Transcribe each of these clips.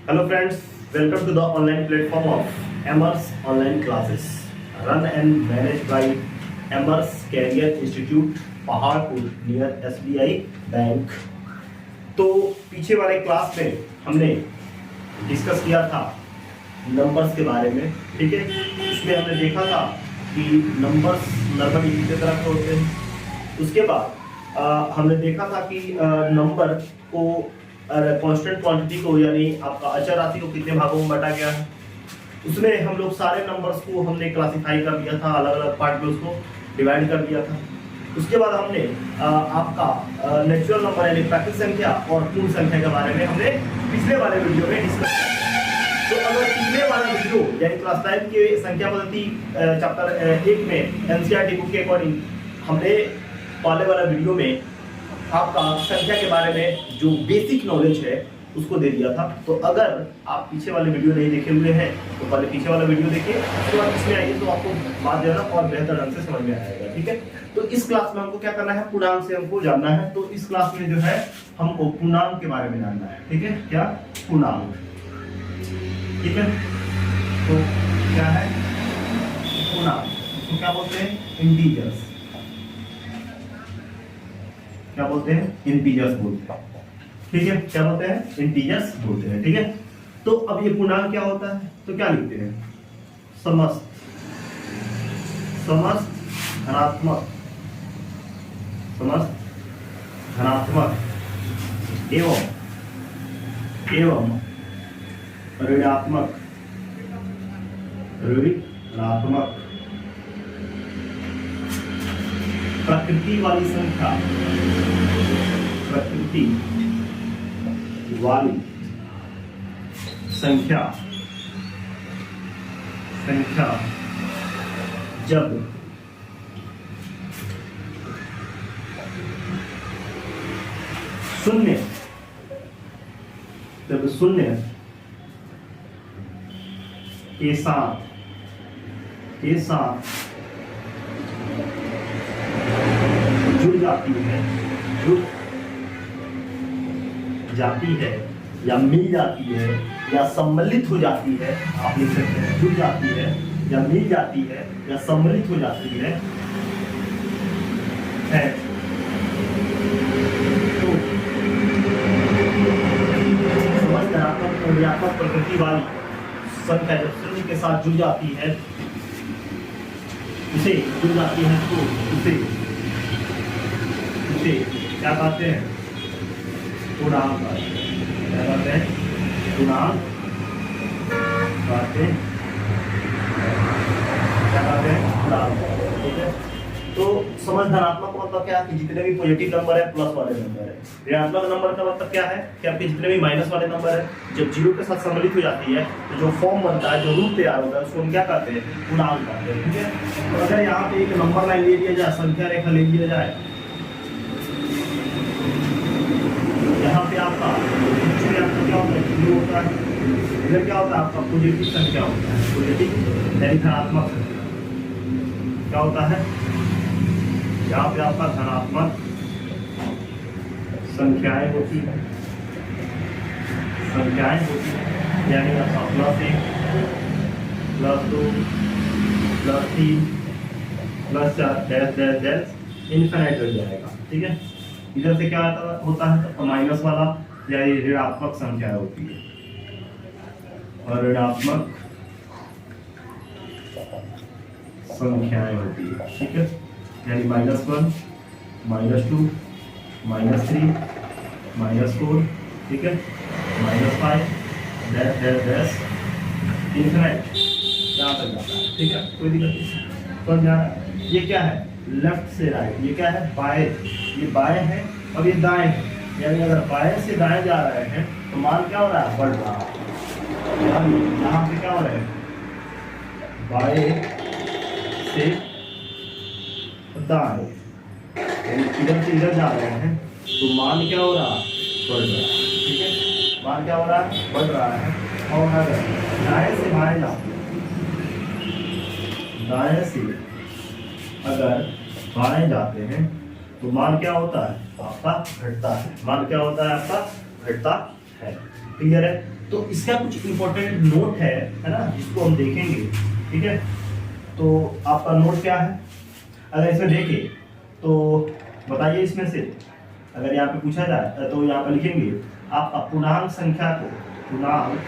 Hello friends, welcome to the online platform of Amherst Online Classes, run and managed by Amherst Career Institute, Paharpur near SBI bank. तो पीछे वाले class में हमने discuss किया था numbers के बारे में, ठीक है। इसमें हमने देखा था कि नंबर्स लगभग इसी तरह के होते हैं। उसके बाद हमने देखा था कि नंबर को कांस्टेंट क्वांटिटी को यानी आपका अचर राशि को कितने भागों में बांटा गया है। उसमें हम लोग सारे नंबर्स को हमने क्लासिफाई कर दिया था, अलग अलग पार्ट में उसको डिवाइड कर दिया था। उसके बाद हमने आपका नेचुरल नंबर यानी प्राकृतिक संख्या और पूर्ण संख्या के बारे में हमने पिछले वाले वीडियो में डिस्कस किया। तो अगर पिछले वाला वीडियो यानी क्लास 5 के संख्या पद्धति चैप्टर 1 में एनसीईआरटी बुक के अकॉर्डिंग हमने पहले वाला वीडियो में आपका संख्या के बारे में जो बेसिक नॉलेज है उसको दे दिया था। तो अगर आप पीछे वाले वीडियो नहीं देखे हुए हैं तो पहले पीछे वाला वीडियो देखिए, उसके बाद इसमें आइए तो आपको बात जो है और बेहतर ढंग से समझ में आएगा, ठीक है। तो इस क्लास में हमको क्या करना है, पूर्णांक से हमको जानना है। तो इस क्लास में जो है हमको पूर्णांक के बारे में जानना है, ठीक है। क्या पूर्णांक, ठीक है। तो क्या है पूर्णांक, इसको क्या बोलते हैं, इंटीजर्स। क्या बोलते हैं, इंटीजर्स बोलते हैं, ठीक है। क्या बोलते हैं, इंटीजर्स बोलते हैं, ठीक है। तो अब ये पूर्णांक क्या होता है, तो क्या लिखते हैं, समस्त धनात्मक, समस्त धनात्मक एवं ऋणात्मक प्रकृति वाली संख्या जब शून्य के साथ जुड़ जाती है या मिल जाती है या सम्मिलित हो जाती है, आप लिख सकते हैं जुड़ जाती है या मिल जाती है या सम्मिलित हो जाती है तो समस्त धनात्मक और ऋणात्मक प्रकृति वाली संख्या जब शून्य के साथ जुड़ जाती है तो उसे क्या कहते हैं, पूर्णांक। क्या कहते हैं, पूर्णांक कहते हैं, क्या कहते हैं, पूर्णांक, ठीक है। तो समझ धनात्मक का मतलब क्या है कि जितने भी पॉजिटिव नंबर है प्लस वाले नंबर है। ऋणात्मक नंबर का मतलब क्या है कि आपके जितने भी माइनस वाले नंबर है जब जीरो के साथ सम्मिलित हो जाती है तो जो फॉर्म बनता है, जो रूप तैयार होता है उसको हम क्या कहते हैं, पूर्णांक कहते हैं, ठीक है। तो अगर यहाँ पे एक नंबर लाइन ले लिया जाए, संख्या रेखा ले लिया जाए, यहाँ पे आपका क्या होता है, जीरो होता है, इधर क्या होता है आपका पॉजिटिव संख्या होता है, पॉजिटिव यानी धनात्मक संख्या। क्या होता है, यहाँ पे आपका धनात्मक संख्याएं होती है, यानी आपका +1 +2 +3 +4 डैश इनफिनिट हो जाएगा, ठीक है। इधर से क्या होता है, तो माइनस वाला या ऋणात्मक संख्या होती है और ऋणात्मक संख्याएं होती है, ठीक है। यानी -1 -2 -3 -4, ठीक है, -5 डैश इनफिनिट यहाँ तक जाता है, ठीक है। कोई दिक्कत नहीं, समझ आ रहा है। ये क्या है, लेफ्ट से राइट, ये क्या है, बाएं, ये बाएं है और ये दाएं है। यानी अगर बाएं से दाएं जा रहे हैं तो मान क्या हो रहा है, बढ़ रहा है। यहाँ पे क्या हो रहा है, बाएं से दाएं, इधर से इधर जा रहे हैं तो मान क्या हो रहा है, बढ़ रहा है, ठीक है। मान क्या हो रहा है, बढ़ रहा है। और अगर दाएं से बाएं जाते हैं, दाएं से अगर बाएं जाते हैं तो मान क्या होता है, आपका घटता है। मान क्या होता है, आपका घटता है, क्लियर है। तो इसका कुछ इंपॉर्टेंट नोट है ना, जिसको हम देखेंगे। ठीक है, तो आपका नोट क्या है, अगर इसमें देखें तो बताइए, इसमें से अगर यहाँ पे पूछा जाए तो यहाँ पे लिखेंगे आप अपूर्णांक संख्या को, पूर्णांक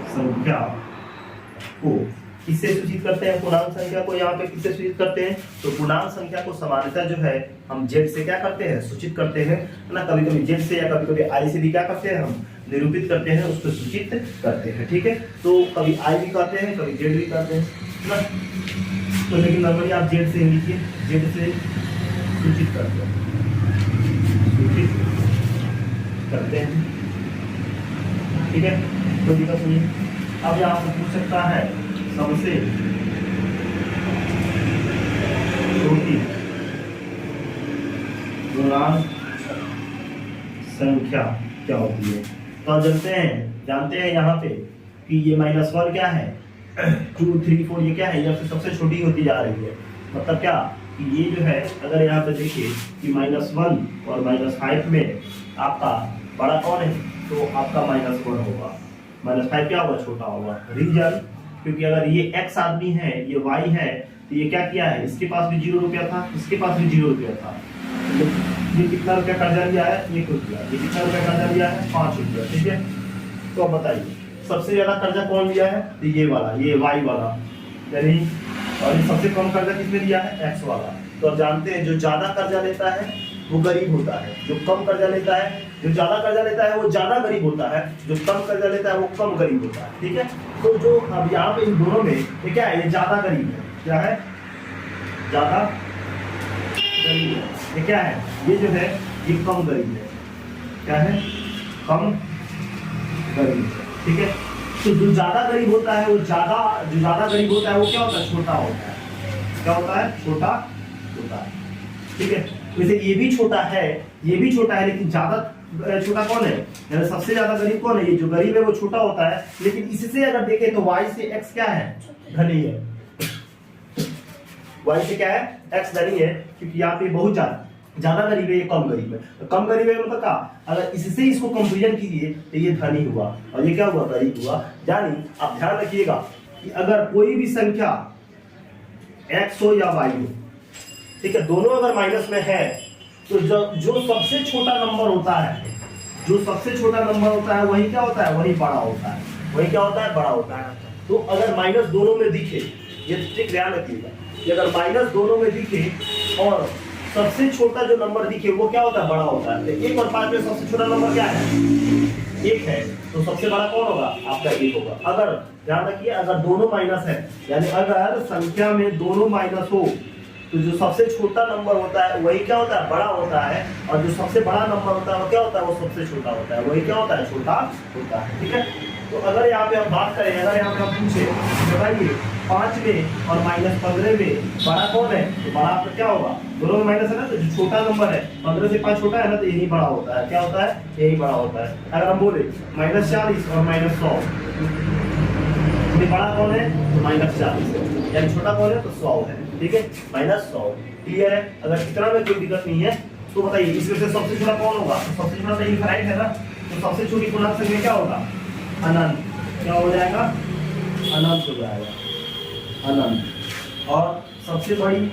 संख्या को किससे सूचित करते हैं, पूर्णांक संख्या को यहाँ पे किससे सूचित करते हैं, तो पूर्णांक संख्या को सामान्यतः जो है हम जेड से क्या करते हैं, सूचित करते हैं ना, कभी कभी जेड से या कभी कभी आई से भी क्या करते हैं, हम निरूपित करते हैं, उसको सूचित करते हैं। ठीक है, तो कभी आई भी कहते हैं, कभी जेड भी कहते हैं ना, तो लेकिन नॉर्मली आप जेड से लिखिए, जेड से सूचित करते हैं, सूचित करते हैं। ठीक है, कोई दिक्कत नहीं है। अब यहाँ से पूछ सकता है सबसे छोटी पूर्णांक संख्या क्या होती है, तो आप जानते हैं यहाँ पे कि ये -1 क्या है, 2, 3, 4 ये क्या है, ये सबसे छोटी होती जा रही है। मतलब क्या कि ये जो है, अगर यहाँ पे देखिए कि -1 और -5 में आपका बड़ा कौन है, तो आपका -1 होगा, -5 क्या होगा, छोटा होगा। रीजन, क्योंकि अगर ये x आदमी है, ये y है, तो ये क्या किया है, इसके पास भी 0 रुपया था, इसके पास भी 0 रुपया था, ये कितना रुपया कर्जा लिया है, 1 रुपया, ये कितना रुपया कर्जा लिया है, 5 रुपया। ठीक है, तो अब बताइए सबसे ज्यादा कर्जा कौन लिया है, तो ये वाला, ये y वाला, यानी, और ये सबसे कम कर्जा किसने लिया है, x वाला। तो अब जानते हैं जो ज्यादा कर्जा लेता है वो गरीब होता है, जो कम कर्जा लेता है, जो ज्यादा कर्जा लेता है वो ज्यादा गरीब होता है, जो कम कर्जा लेता है वो कम गरीब होता है। ठीक है, तो जो अब यहाँ पे इन दोनों में ये क्या है, ये ज्यादा गरीब है, क्या है, ज्यादा गरीब है, ये क्या है, ये जो है ये कम गरीब है, क्या है, कम गरीब है। ठीक है, तो जो ज्यादा गरीब होता है वो जो ज्यादा गरीब होता है वो क्या होता है, छोटा होता है, क्या होता है, छोटा होता है। ठीक है, वैसे ये भी छोटा है, ये भी छोटा है, लेकिन ज्यादा छोटा कौन है, यानी सबसे ज्यादा गरीब कौन है, ये जो गरीब है वो छोटा होता है। लेकिन इससे अगर देखें तो y से x क्या है, धनी है, y से क्या है, x धनी है, क्योंकि यहाँ पे बहुत ज्यादा गरीब है, ये कम गरीब है। तो कम गरीब है मतलब क्या, अगर इससे इसको कंपेरिजन कीजिए तो ये धनी हुआ और ये क्या हुआ, गरीब हुआ। यानी आप ध्यान रखिएगा कि अगर कोई भी संख्या x हो या y हो, ठीक है, दोनों अगर माइनस में है, तो जो सबसे छोटा नंबर होता है, जो सबसे छोटा नंबर होता है वही क्या होता है, वही बड़ा होता है, वही क्या होता है, बड़ा होता है। तो अगर माइनस दोनों में दिखे, ये ठीक ध्यान रखिएगा कि अगर माइनस दोनों में दिखे और सबसे छोटा जो नंबर दिखे वो क्या होता है, बड़ा होता है। 1 और 5 में सबसे छोटा नंबर क्या है, 1 है, तो सबसे बड़ा कौन होगा, आपका 1 होगा। अगर ध्यान रखिए, अगर दोनों माइनस है, यानी अगर संख्या में दोनों माइनस हो, तो जो सबसे छोटा नंबर होता है वही क्या होता है, बड़ा होता है, और जो सबसे बड़ा नंबर होता है वो क्या होता है, वो सबसे छोटा होता है, वही क्या होता है, छोटा होता है। ठीक है, तो अगर यहाँ पे हम बात करें, अगर यहाँ पे हम पूछे बताइए 5 में और -15 में बड़ा कौन है, तो बड़ा आपका क्या होगा, दोनों में माइनस है ना, तो जो छोटा नंबर है 15 से 5 छोटा है ना, तो यही बड़ा होता है, क्या होता है, यही बड़ा होता है। अगर हम बोले -40 और -100, ये बड़ा कौन है, तो -40 है, यानी छोटा कौन है, तो 100 है। ठीक है, -100, क्लियर है। अगर इतना में कोई दिक्कत नहीं है तो बताइए इसमें से सबसे छोटा कौन होगा, तो सबसे छोटा तो इनफाइनाइट है ना, तो सबसे छोटी पूर्णांक संख्या क्या होगा, अनंत, क्या हो जाएगा, अनंत हो जाएगा, अनंत। और सबसे बड़ी,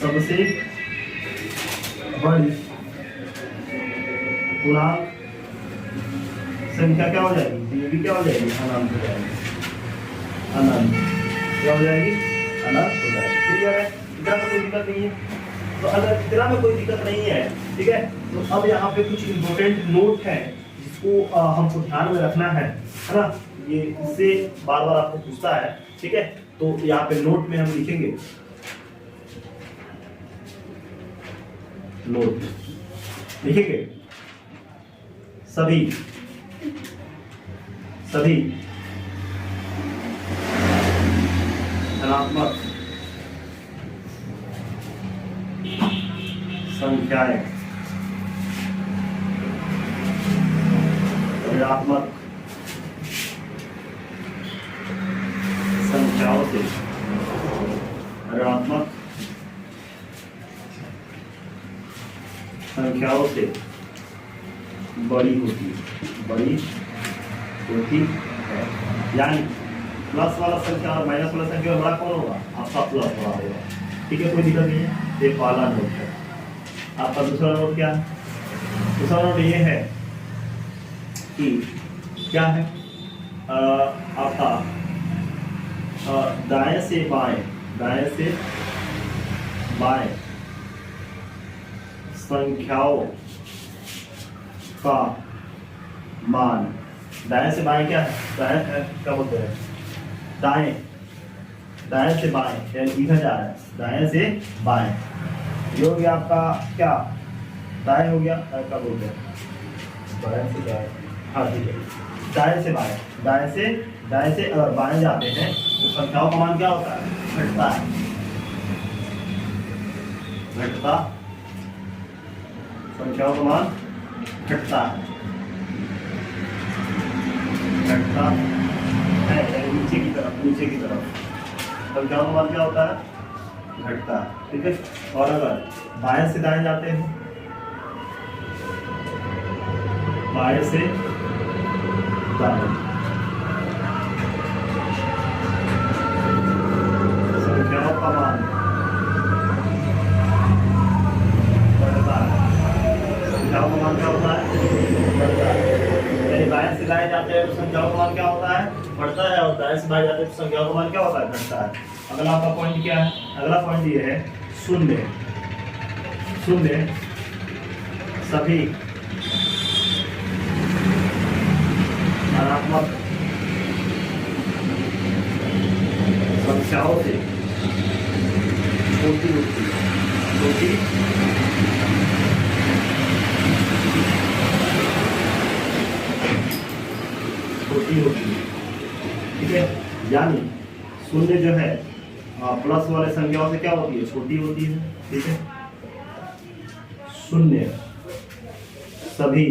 सबसे बड़ी पूर्णांक संख्या क्या हो जाएगी, ये भी क्या हो जाएगी, अनंत हो जाएगी, अनंत क्या हो जाएगी, अनंत हो जाएगी। क्लियर है, इतना तो कोई दिक्कत नहीं है। तो अगर इतना में कोई दिक्कत नहीं है, ठीक है, तो अब यहाँ पे कुछ इम्पोर्टेंट नोट है जिसको हमको ध्यान में रखना है ना, ये इससे बार बार आपको पूछता है। ठीक है, तो यहाँ पे नोट में हम लिखेंगे, नोट लिखेंगे, सभी धनात्मक संख्याएं ऋणात्मक संख्याओं से संख्याओं से बड़ी होती है। यानी प्लस वाला संख्या और माइनस वाला संख्या में बड़ा कौन होगा? आपका प्लस बड़ा होगा। ठीक है, कोई दिक्कत नहीं है। ये पहला नोट है। आपका दूसरा नोट क्या है? दूसरा नोट ये है कि क्या है, आपका दाएं से बाएं संख्याओं का मान। दाएं से बाएं क्या है? दाएं क्या बोलते हैं? दाएं से बाएं यानी लिखा जा रहा है दाएं से बाएं। ये हो गया आपका क्या? दाएं हो गया, क्या बोलते हैं? दाएं से बाएं। हाँ ठीक है, दाएं से बाएं। दाएं से अगर बाएं जाते हैं तो संख्याओं का मान क्या होता है? घटता है। संख्याओं का मान घटता है यानी नीचे की तरफ संख्याओं का मान क्या होता है? घटता है। ठीक है, और अगर बाएं से दाएं जाते हैं, बाएं से दाएं संख्याओं का मान बढ़ता है। संख्याओं का मान क्या होता है? बढ़ता है। यानी बाएं से दाएं जाते हैं तो संख्याओं का मान क्या होता है? बढ़ता है, और दाएं से बाएं जाते हैं तो संख्याओं का मान क्या होता है? घटता है। अगला आपका पॉइंट क्या है? अगला पॉइंट ये है शून्य सभी धनात्मक संख्याओं से छोटी होती है। ठीक है, यानी शून्य जो है प्लस वाले संख्याओं से क्या होती है? छोटी होती है। ठीक है, शून्य सभी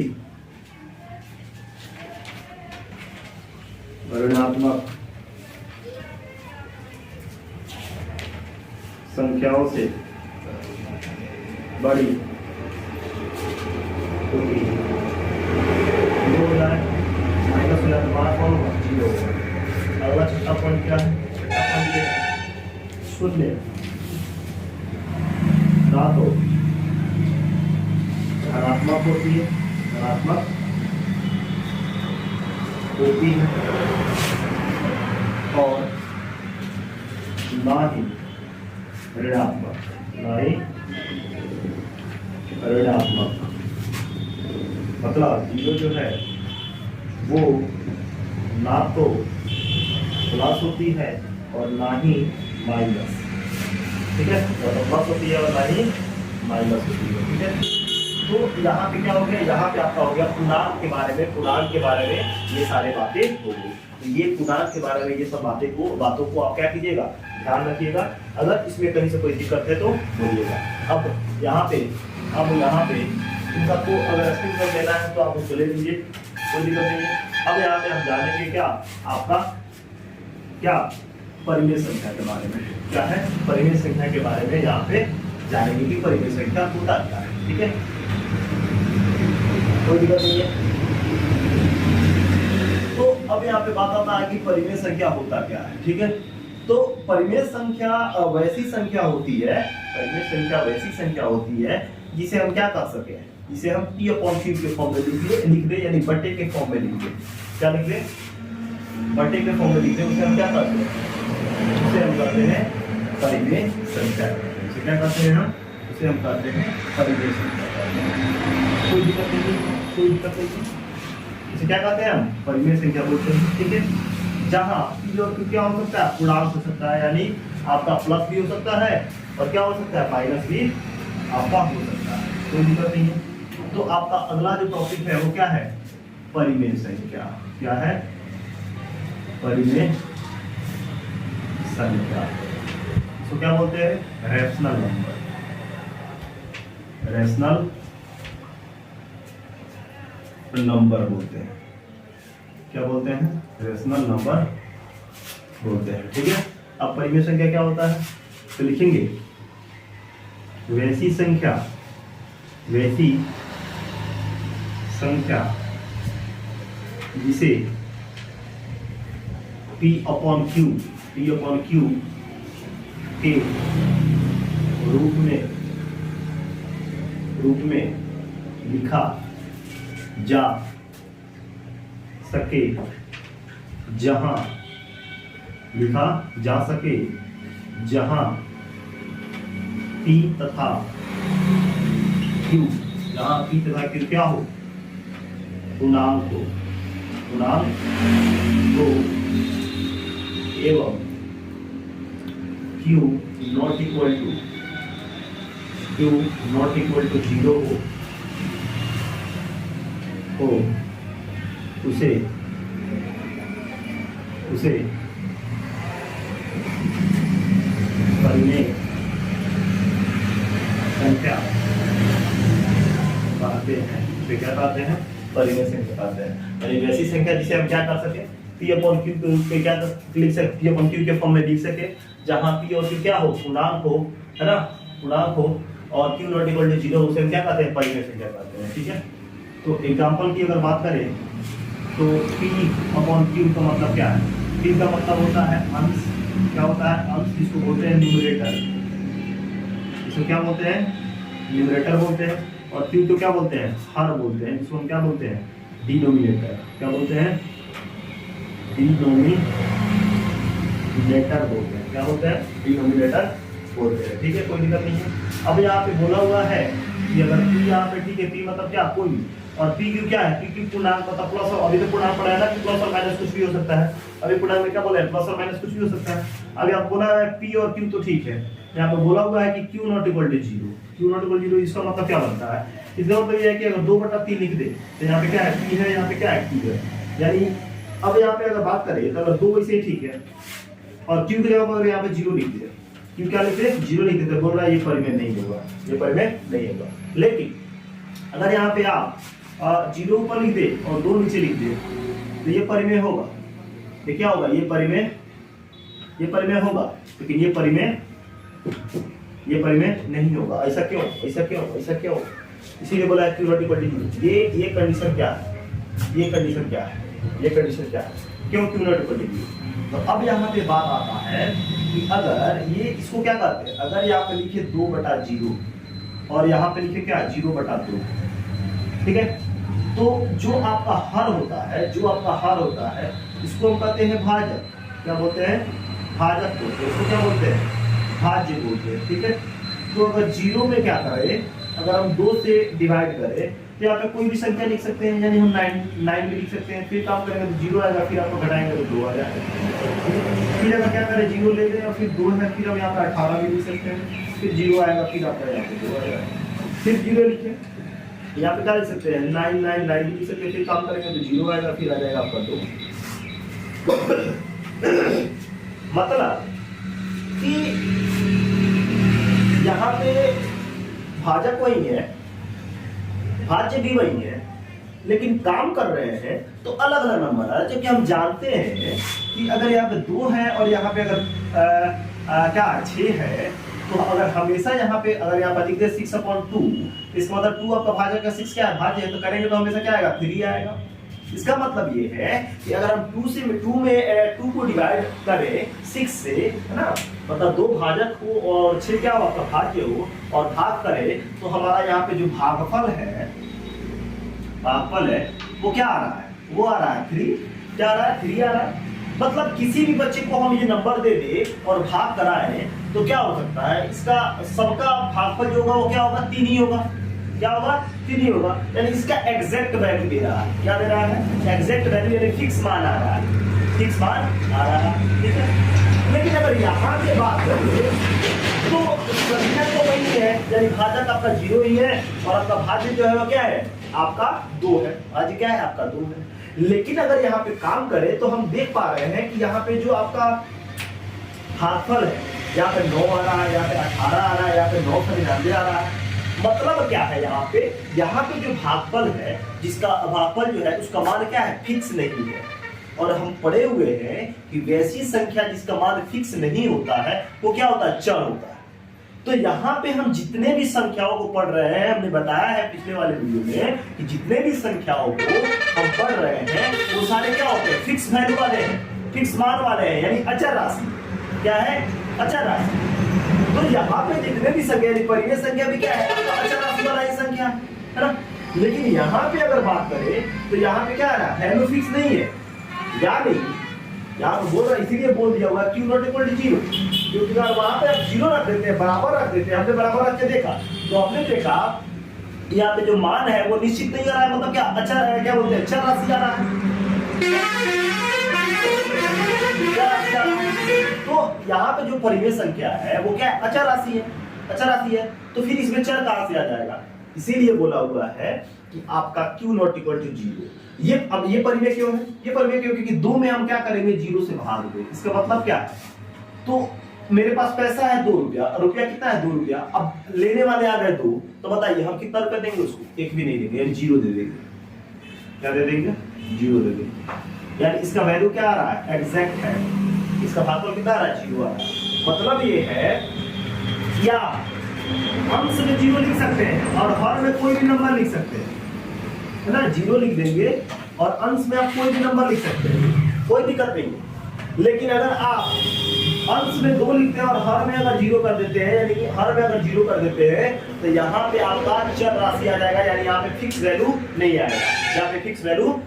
ऋणात्मक संख्याओं से बड़ी होती है। माइनस हो जाए तो बाहर कौन होगा? जीरो। अगला छठा पॉइंट क्या है? शून्य ना तो धनात्मक होती है और ना ही ऋणात्मक मतलब जीरो जो है वो ना तो प्लस होती है और ना ही माइनस। ठीक है, तो प्लस होती है और ना ही माइनस होती है। ठीक है, तो यहाँ पे क्या हो गया? यहाँ पे आपका हो गया पूर्णांक के बारे में ये सारे बातें हो गई। तो ये पूर्णांक के बारे में ये सब बातों को आप क्या कीजिएगा? ध्यान रखिएगा। अगर इसमें कहीं से कोई दिक्कत है तो बोलिएगा। अब यहाँ पे इन सबको अगर स्क्रीन लेना है तो आप उसको ले लीजिए, कोई दिक्कत नहीं है। अब यहाँ पे हम जानेंगे क्या? आपका क्या परिमेय संख्या के बारे में। क्या है? परिमेय संख्या के बारे में यहाँ पे जानेंगे कि परिमेय संख्या होता क्या है। ठीक है, कोई दिक्कत नहीं है। तो अब यहाँ पे बात आता है कि परिमेय संख्या होता क्या है। ठीक है, तो परिमेय संख्या वैसी संख्या होती है जिसे हम क्या कर सके, जिसे हम T/3 के फॉर्म में लिख दे यानी बट्टे के फॉर्म में लिख दे। क्या लिख दे? बट्टे के फॉर्म में लिख दे। उसे हम क्या करते हैं? उसे हम करते हैं परिमेय संख्या। उसे क्या करते हैं हम? उसे हम करते हैं परिमेय संख्या। कोई दिक्कत नहीं। इसे क्या कहते हैं हम? परिमेय संख्या बोलते हैं। ठीक है, जहाँ जो क्या हो सकता है? पूर्णांक हो सकता है, यानी आपका प्लस भी हो सकता है और क्या हो सकता है? माइनस भी आपका हो सकता है। कोई दिक्कत नहीं है। तो आपका अगला जो टॉपिक है वो क्या है? परिमेय संख्या। क्या है? परिमेय संख्या। इसको क्या बोलते हैं? रैशनल नंबर बोलते हैं। क्या बोलते हैं? रैशनल नंबर बोलते हैं। ठीक है, अब परिमेय संख्या क्या होता है तो लिखेंगे वैसी संख्या वैसी संख्या जिसे P अपॉन Q के रूप में लिखा जा सके, जहां P तथा Q क्या हो, पूर्णांक हो एवं Q नॉट इक्वल टू 0 हो, उसे परिमेय संख्या कहते हैं। तो क्या कहते हैं? परिमेय संख्या कहते हैं। यानी वैसी संख्या जिसे हम क्या कर सके, P अपॉन Q पे क्या लिख सकते, P अपॉन Q के फॉर्म में लिख सके, जहां P और Q क्या हो, पूर्णांक हो, है ना, पूर्णांक हो, और Q नॉट इक्वल टू 0 उसे हम क्या कहते हैं, परिमेय संख्या कहते हैं। ठीक है, तो एग्जांपल की अगर बात करें तो P अपॉन Q का मतलब क्या है? P का मतलब होता है अंश, क्या होता है, अंश, जिसको बोलते हैं न्यूमरेटर, इसको क्या बोलते हैं, न्यूमरेटर बोलते हैं। और Q तो क्या बोलते हैं, हर बोलते हैं, इसको हम क्या बोलते हैं, डिनोमिनेटर, क्या बोलते हैं, डिनोमिनेटर बोलते हैं, क्या बोलते हैं, डिनोमिनेटर बोलते हैं। ठीक है, कोई दिक्कत नहीं है। अब यहाँ पे बोला हुआ है कि अगर P यहाँ पे, ठीक है, P मतलब क्या, कोई भी, और P Q क्या है, P Q पूर्णांक मतलब प्लस, और अभी तो पूर्णांक पढ़ा है ना कि प्लस और माइनस कुछ भी हो सकता है। अभी पूर्णांक में क्या बोला है, प्लस और माइनस कुछ भी हो सकता है। अभी आप बोला है P और Q तो ठीक है, यहाँ पे बोला हुआ है कि Q नॉट इक्वल टू 0, इसका मतलब क्या बनता है, इसका मतलब ये है कि अगर 2/3 लिख दे तो यहाँ पे क्या है, P है, यहाँ पे क्या है, Q है। यानी अब यहाँ पे अगर बात करें तो अगर 2 वैसे ठीक है, और Q की जगह पर यहाँ पे 0 लिख दे, Q क्या लिख दे, 0 लिख देते, बोल रहा है ये परिमेय नहीं होगा, ये परिमेय नहीं होगा। लेकिन अगर यहाँ पे आप 0 ऊपर लिख दे और 2 नीचे लिख दे तो ये परिमेय होगा। ये क्या होगा, ये परिमेय होगा, लेकिन ये परिमेय नहीं होगा। ऐसा क्यों? इसीलिए बोला है Q नॉट इक्वल टू 0। ये कंडीशन क्या है, ये कंडीशन क्या है, क्यों Q नॉट इक्वल टू 0? तो अब यहाँ पे बात आता है कि अगर ये, इसको क्या करते हैं, अगर यहाँ पे लिखे 2/0 और यहाँ पे लिखे क्या, 0/2, ठीक है, तो जो आपका हर होता है, इसको हम कहते हैं भाजक, क्या बोलते हैं, भाजक बोलते हैं, इसको क्या बोलते हैं, भाज्य बोलते हैं। ठीक है, तो अगर 0 में क्या करें, अगर हम 2 से डिवाइड करें तो यहाँ पे कोई भी संख्या लिख सकते हैं, यानी हम 9 भी लिख सकते हैं। फिर काम करेंगे तो 0 आएगा, फिर आपको घटाएंगे तो 2 आ जाएगा। फिर अगर क्या करें, 0 ले लें और फिर 2 है, फिर हम यहाँ पे 18 भी लिख सकते हैं, फिर 0 आएगा, फिर आपका यहाँ पे 2 आ जाएगा। फिर 0 लिखें, यहाँ पे क्या लिख सकते हैं, 9 भी लिख सकते हैं, फिर काम करेंगे तो 0 आएगा, फिर आ जाएगा आपका 2। मतलब कि यहाँ पे भाजक वही है, भाज्य भी वही है, लेकिन काम कर रहे हैं तो अलग अलग नंबर है। जबकि हम जानते हैं कि अगर यहाँ पे 2 है और यहाँ पे अगर क्या 6 है, तो अगर हमेशा यहाँ पे अगर यहाँ पर लिख दे 6/2, इसका मतलब 2 आपका भाजक का 6 क्या है, भाज्य है, तो करेंगे तो हमेशा क्या आएगा, 3 आएगा। इसका मतलब ये है कि अगर हम 2 को डिवाइड करें 6 से, है ना, मतलब 2 भाजक हो और 6 क्या हो, आपका भाज्य हो, और भाग करें तो हमारा यहाँ पे जो भागफल है वो क्या आ रहा है, वो आ रहा है 3। क्या आ रहा है, 3 आ रहा है। मतलब किसी भी बच्चे को हम ये नंबर दे दे और भाग कराएं तो क्या हो सकता है, इसका सबका भागफल जो होगा वो क्या होगा, 3 ही होगा। क्या होगा, 3 ही होगा। यानी इसका एग्जैक्ट वैल्यू दे रहा है, क्या दे रहा है, एग्जैक्ट वैल्यू, यानी फिक्स मान आ रहा है, फिक्स मान आ रहा है। ठीक है, लेकिन अगर यहाँ से बात करें तो संख्या तो वही है, यानी भाजक आपका 0 ही है और आपका भाज्य जो है वो क्या है, आपका 2 है। भाज्य क्या है, आपका 2 है। लेकिन अगर यहाँ पे काम करें तो हम देख पा रहे हैं कि यहाँ पे जो आपका भागफल है, यहाँ पे 9 आ रहा है, यहाँ पे 18 आ रहा है, यहाँ पे 999 आ रहा है। मतलब क्या है, यहाँ पे जो भागफल है, जिसका भागफल जो है उसका मान क्या है, फिक्स नहीं है। और हम पढ़े हुए हैं कि वैसी संख्या जिसका मान फिक्स नहीं होता है वो क्या होता है, चर होता है। तो यहाँ पे हम जितने भी संख्याओं को पढ़ रहे हैं, हमने बताया है पिछले वाले वीडियो में कि जितने भी संख्याओं को हम पढ़ रहे हैं वो सारे क्या होते हैं, फिक्स वैल्यू वाले हैं, फिक्स मान वाले हैं, यानी अचर राशि। क्या है, अचर राशि। तो यहाँ पे जितने भी संख्या, परिमेय संख्या भी क्या है, अचर राशि वाला ही संख्या है ना। लेकिन यहाँ पे अगर बात करें तो यहाँ पे क्या है, वैल्यू फिक्स नहीं है, यानी यहाँ तो बोल रहा है, इसीलिए बोल दिया हुआ q not equal to zero, क्योंकि अगर वहां पे आप जीरो रख देते हैं, बराबर रख देते हैं, हमने बराबर रख के देखा तो हमने देखा यहाँ पे जो मान है वो निश्चित नहीं आ रहा है, मतलब क्या अचर है, क्या बोलते हैं, चर राशि आ रहा है। तो यहाँ पे जो परिमेय संख्या है वो क्या है, अचर राशि है, अचर राशि है। तो फिर इसमें चर कहां से आ जाएगा, इसीलिए बोला हुआ है कि आपका q not equal to zero. ये अब ये परिमेय क्यों है, ये परिमेय क्यों, क्योंकि दो में हम क्या करेंगे, जीरो से भाग देंगे। इसका मतलब क्या है, तो मेरे पास पैसा है 2 रुपया, रुपया कितना है 2 रुपया, अब लेने वाले आ गए 2, तो बताइए हम कितना रुपया देंगे उसको, एक भी नहीं देंगे, यानी जीरो दे देंगे। क्या दे देंगे, जीरो दे देंगे। यानी इसका वैल्यू क्या आ रहा है, एग्जैक्ट है, इसका भागफल कितना आ रहा है, जीरो आ रहा है। मतलब ये है क्या, अंश में जीरो लिख सकते हैं और हर में कोई भी नंबर लिख सकते हैं, है ना, जीरो लिख देंगे और अंश में आप कोई भी नंबर लिख सकते हैं, कोई दिक्कत नहीं। लेकिन अगर आप अंश में 2 लिखते हैं और हर में अगर जीरो कर देते हैं, यानी कि हर में अगर जीरो कर देते हैं तो यहाँ पे आपका चर राशि आ जाएगा, यानी यहाँ पे फिक्स वैल्यू नहीं आएगा, यहाँ पे फिक्स वैल्यू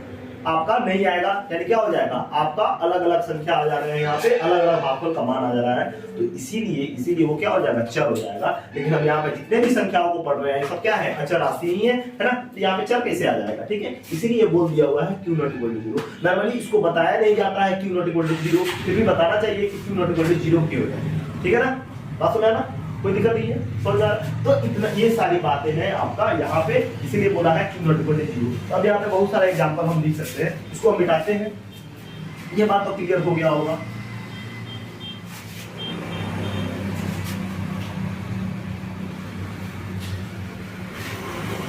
आपका नहीं आएगा, यानी क्या हो जाएगा, आपका अलग अलग संख्या आ जा रहे हैं, यहाँ पे अलग अलग भागफल का मान आ जा रहा है, तो इसीलिए वो क्या हो जाएगा, चर हो जाएगा। लेकिन हम यहाँ पे जितने भी संख्याओं को पढ़ रहे हैं सब क्या है, अचर राशि ही है ना, तो यहाँ पे चर कैसे आ जाएगा, ठीक है। इसीलिए बोल दिया हुआ है q not equal to zero. Normally इसको बताया नहीं जाता है q not equal to zero, फिर भी बताना चाहिए कि q not equal to zero क्यों है, ठीक है ना, बात सुना ना, कोई दिक्कत नहीं है, समझ आ रहा है। तो इतना ये सारी बातें हैं आपका यहाँ पे, इसीलिए बोला है q not equal to zero. तो अब यहाँ पे बहुत सारे एग्जांपल हम लिख सकते हैं, इसको हम मिटाते हैं, ये बात तो क्लियर हो गया होगा।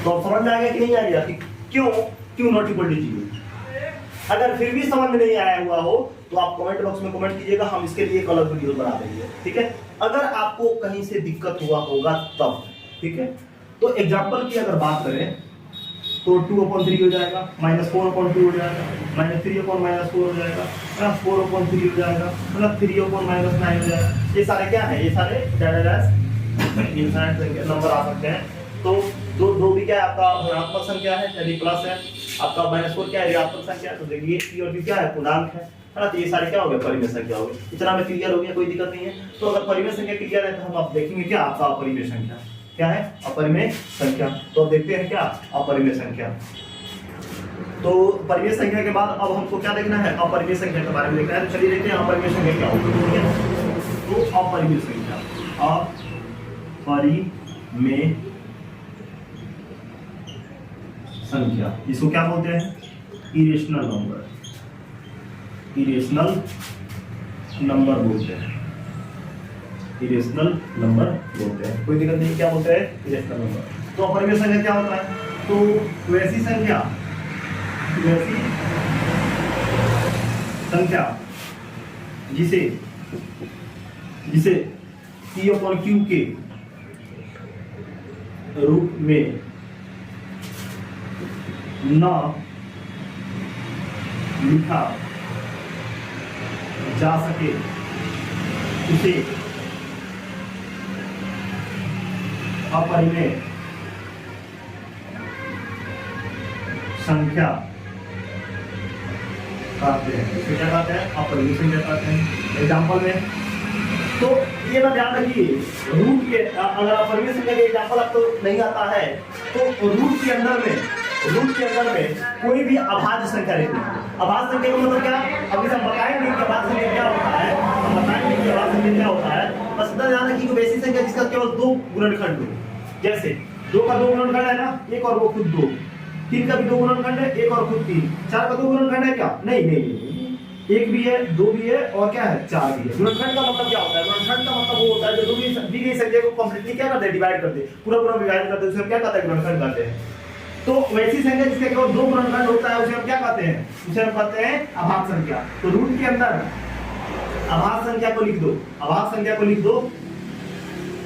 तो समझ में आ गया कि नहीं आ गया कि क्यों q not equal to zero. अगर फिर भी समझ में नहीं आया हुआ हो तो आप कमेंट बॉक्स में कमेंट कीजिएगा, हम इसके लिए एक अलग वीडियो बना देंगे, ठीक है। अगर आपको कहीं से दिक्कत हुआ होगा तब, ठीक है। तो एग्जांपल की अगर बात करें तो 2/3 हो जाएगा, -4/2 हो जाएगा, -3/-4 हो जाएगा, 4/3 हो जाएगा, मतलब 3/-9 हो जाएगा। ये सारे क्या है, ये सारे इनफाइनाइट नंबर आ सकते हैं। तो दो भी क्या है, आपका ऋणात्मक संख्या है, यानी प्लस है, आपका -4 क्या है, ऋणात्मक संख्या है, तो देखिए p और q क्या है, पूर्णांक है ना। तो ये सारे क्या हो गए, परिमेय संख्या हो गए। इतना में क्लियर हो गया, कोई दिक्कत नहीं है। तो अगर परिमेय संख्या क्लियर है तो हम आप देखेंगे क्या, आपका अपरिमेय संख्या क्या है, अपरिमेय संख्या। तो अब देखते हैं क्या, अपरिमेय संख्या। तो परिमेय संख्या के बाद अब हमको क्या देखना है, अपरिमेय संख्या के बारे में देखना है। तो चलिए देखते हैं अपरिमेय संख्या क्या होगी, ठीक है। तो अपरिमेय संख्या, अपरिमेय संख्या, इसको क्या बोलते हैं, इरेशनल नंबर, इरेशनल नंबर बोलते हैं, इरेशनल नंबर बोलते हैं, कोई दिक्कत नहीं, क्या बोलते हैं, इरेशनल नंबर। तो अपरिमेय संख्या क्या होता है, तो वैसी संख्या जिसे p/q के रूप में न लिखा जा सके उसे अपरिमेय संख्या कहते हैं। इसे क्या कहते हैं, अपरिमेय संख्या कहते हैं। एग्जाम्पल में तो ये ना ध्यान रखिए, रूट के अगर अपरिमेय संख्या के एग्जाम्पल आपको नहीं आता है तो रूट के अंदर में कोई भी अभाज्य संख्या लिखनी है। अभाज्य संख्या का मतलब क्या, अभी हम बताएंगे कि अभाज्य संख्या क्या होता है, हम बताएंगे कि अभाज्य संख्या क्या होता है। बस इतना ध्यान रखिए कि वैसी संख्या जिसका केवल 2 गुणनखंड हो, जैसे 2 का 2 गुणनखंड है ना, एक और वो खुद 2, 3 का भी 2 गुणनखंड है, एक और खुद 3, 4 का 2 गुणनखंड है क्या, नहीं, एक भी है, 2 भी है और क्या है, 4 भी है। गुणनखंड का मतलब क्या होता है, गुणनखंड का मतलब वो होता है जो दी गई संख्या को कंप्लीटली क्या करते हैं, डिवाइड करते हैं, पूरा विभाजन करते हैं, उसे हम क्या कहते हैं, गुणनखंड कहते हैं। तो वैसी संख्या जिसके केवल 2 गुणनखंड होता है उसे हम क्या कहते हैं, उसे हम कहते हैं अभाज्य संख्या। तो रूट के अंदर अभाज्य संख्या को लिख दो, अभाज्य संख्या को लिख दो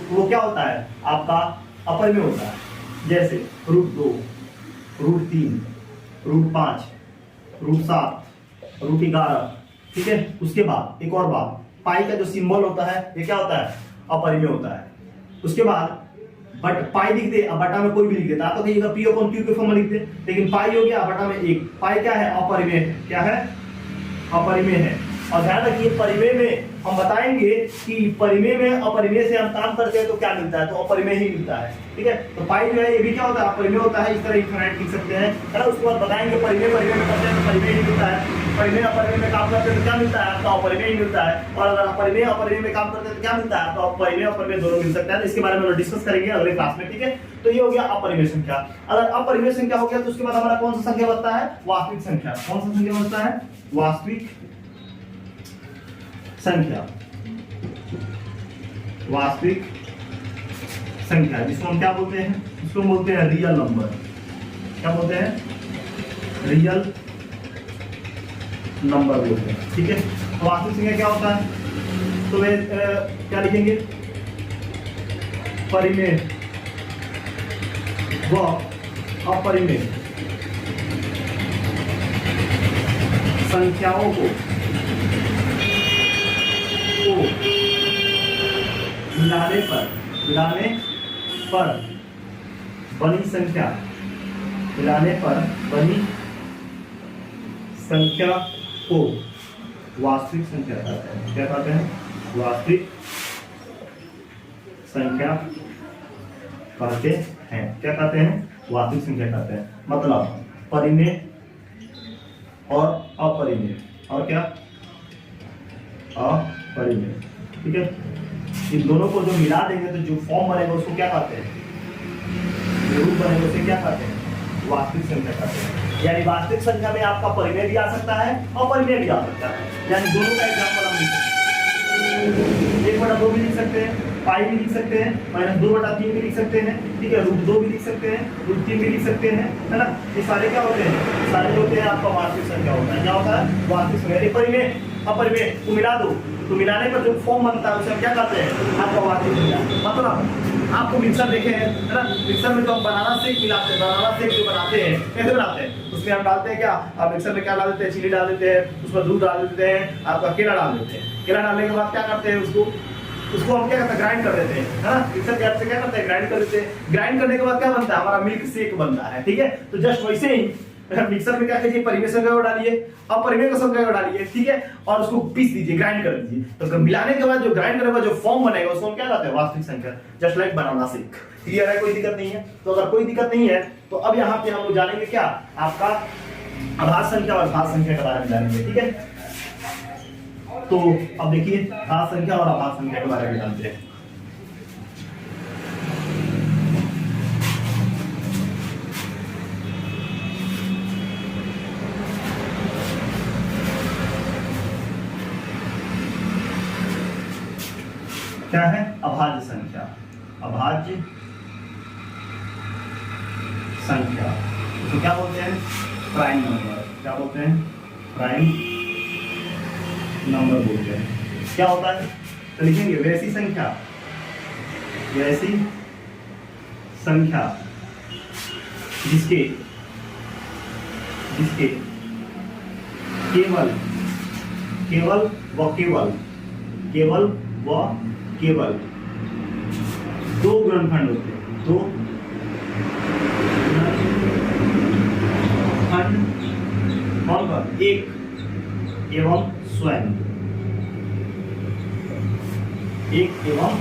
तो वो क्या होता है आपका अपर में होता है। जैसे √2, √3, √5, √7, √11, ठीक है। उसके बाद एक और बात, पाई का जो सिंबल होता है ये क्या होता है अपर में होता है। उसके बाद बट पाई लिख दे, अब बटा में कोई भी लिख देता तो कहीं पी अपॉन क्यू के फॉर्म में लिख दे, लेकिन पाई हो गया बटा में 1। पाई क्या है अपरिमेय है, क्या है अपरिमेय है। और ध्यान रखिए परिमेय में हम बताएंगे कि परिमेय में अपरिमेय से हम काम करते हैं तो क्या मिलता है, तो अपरिमेय ही मिलता है, ठीक है। तो पाई जो है ये भी क्या होता है अपरिमेय होता है, इस तरह इनफिनिट लिख सकते हैं, है ना। उसके बाद बताएंगे परिमेय में करते हैं तो परिमेय ही मिलता है, परिमेय अपरिमेय में काम करते हैं तो क्या मिलता है आपका अपरिमेय ही मिलता है। और अगर अपरिमेय अपरिमेय में काम करते हैं तो क्या मिलता है आपका परिमेय अपरिमेय दोनों मिल सकता है। तो इसके बारे में हम डिस्कस करेंगे अगले क्लास में, ठीक है। तो ये हो गया अपरिमेय संख्या। अगर अपरिमेय संख्या हो गया तो उसके बाद हमारा कौन सा संख्या बनता है वास्तविक संख्या। कौन सा संख्या बनता है वास्तविक संख्या। वास्तविक संख्या जिसको हम क्या बोलते हैं, इसको बोलते हैं रियल नंबर। क्या बोलते हैं रियल नंबर बोलते हैं, ठीक है। तो वास्तविक संख्या क्या होता है, तो वे क्या लिखेंगे परिमेय व अपरिमेय संख्याओं को मिलाने पर बनी संख्या, मिलाने पर बनी संख्या को वास्तविक संख्या कहते हैं। क्या कहते हैं वास्तविक संख्या कहते हैं। क्या कहते हैं वास्तविक संख्या कहते हैं। मतलब परिमेय और अपरिमेय, और क्या अपरिमेय, ठीक है। इन दोनों को जो मिला देंगे तो जो फॉर्म बनेगा उसको क्या कहते हैं, जो रूप बनेगा उसे क्या कहते हैं वास्तविक संख्या कहते हैं। यानी वास्तविक संख्या में आपका परिमेय भी आ सकता है और अपरिमेय भी आ सकता है। यानी दोनों का एग्जांपल हम लिख सकते हैं, 1/2 भी लिख सकते हैं, पाई भी लिख सकते हैं, -2/3 भी लिख सकते हैं, ठीक है। √2 भी लिख सकते हैं, √3 भी लिख सकते हैं, है ना। ये सारे क्या होते हैं, सारे होते हैं आपका वास्तविक संख्या होता है। क्या होता है वास्तविक संख्या। परिमेय अपरिमेय को मिला दो तो मिलाने पर जो फॉर्म बनता है उसे हम क्या कहते हैं आपका वास्तविक संख्या। मतलब आपको मिक्सर देखे हैं, है ना। मिक्सर में जो हम बनाना शेक मिलाते हैं, बनाना शेक जो बनाते हैं कैसे बनाते हैं, उसमें हम डालते हैं क्या, आप मिक्सर में क्या डाल देते हैं, चीनी डाल देते हैं, उसमें दूध डाल देते हैं, आपका केला डाल देते हैं। केला डालने के बाद क्या करते हैं उसको हम क्या करते हैं ग्राइंड कर देते हैं, है ना। मिक्सर के से क्या करते हैं ग्राइंड कर देते हैं। ग्राइंड करने के बाद क्या बनता है हमारा मिल्क शेक बनता है, ठीक है। तो जस्ट वैसे ही मिक्सर में क्या कीजिए परिमेय संख्या को डालिए, अपरिमेय को संख्या को डालिए, ठीक है। और उसको पीस दीजिए, ग्राइंड कर दीजिए। तो मिलाने के बाद जो ग्राइंड करने के बाद जो फॉर्म बनेगा उसको हम क्या कहते हैं वास्तविक संख्या। Just like banana shake. Clear है, कोई दिक्कत नहीं है। तो अगर कोई दिक्कत नहीं है तो अब यहाँ पे हम लोग जानेंगे क्या आपका आभाज्य संख्या और घात संख्या के बारे में जानेंगे, ठीक है। तो अब देखिए घात संख्या और आभाज्य संख्या के बारे में जानते हैं। क्या है अभाज्य संख्या। अभाज्य संख्या तो क्या बोलते हैं प्राइम नंबर। क्या बोलते हैं प्राइम नंबर बोलते हैं। क्या होता है तो लिखेंगे वैसी संख्या जिसके केवल 2 गुणनखंड होते हैं। 2 गुणनखंड कौन का एक एवं स्वयं, एक एवं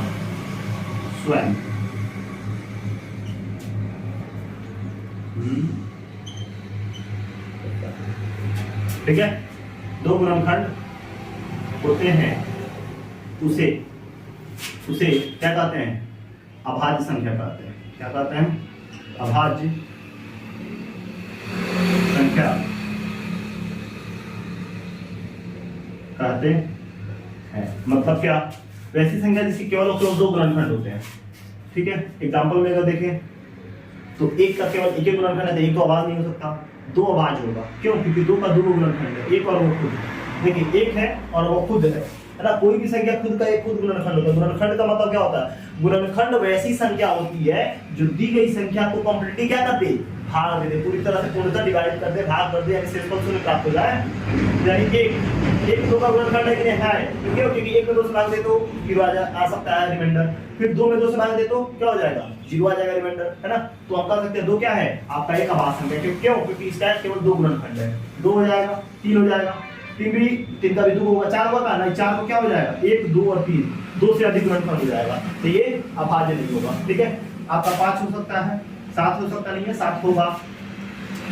स्वयं। ठीक है, 2 गुणनखंड होते हैं उसे क्या कहते हैं अभाज्य संख्या कहते हैं। क्या कहते हैं अभाज्य संख्या कहते हैं। मतलब क्या वैसी संख्या जिसकी केवल 2 गुणनखंड होते हैं, ठीक है। एग्जांपल में अगर देखें तो एक का केवल एक गुणनखंड है तो एक तो अभाज्य नहीं हो सकता, 2 अभाज्य होगा। क्यों? क्योंकि 2 का 2 गुणनखंड है, एक और वो खुद। देखिए एक है और वो खुद है, है ना। कोई भी संख्या खुद का एक खुद गुणनखंड होता है। गुणनखंड का मतलब क्या होता है? गुणनखंड वैसी संख्या होती है जो दी गई संख्या को कंप्लीटली क्या करते, भाग देते, पूरी तरह से पूर्णतः डिवाइड कर दे, भाग कर दे, यानी शेषफल शून्य प्राप्त हो जाए। यानी एक दो का गुणनखंड है कि नहीं है, क्योंकि एक में दो से भाग दे तो 0 आ सकता है रिमाइंडर, फिर 2 में 2 से भाग दे तो क्या हो जाएगा, 0 आ जाएगा रिमाइंडर, है ना। तो हम कह सकते हैं 2 क्या है आपका एक अभाज्य संख्या, क्यों, क्योंकि इसका केवल 2 गुणनखंड है। 2 हो जाएगा, 3 हो जाएगा, 3 का भी 2 होगा, 4 होगा ना, 4 को क्या हो जाएगा, 1 2 और 3, 2 से अधिक गुणनखंड हो जाएगा, तो ये अभाज्य नहीं होगा। ठीक है, आपका 5 हो सकता है, 7 हो सकता नहीं है, 7 होगा,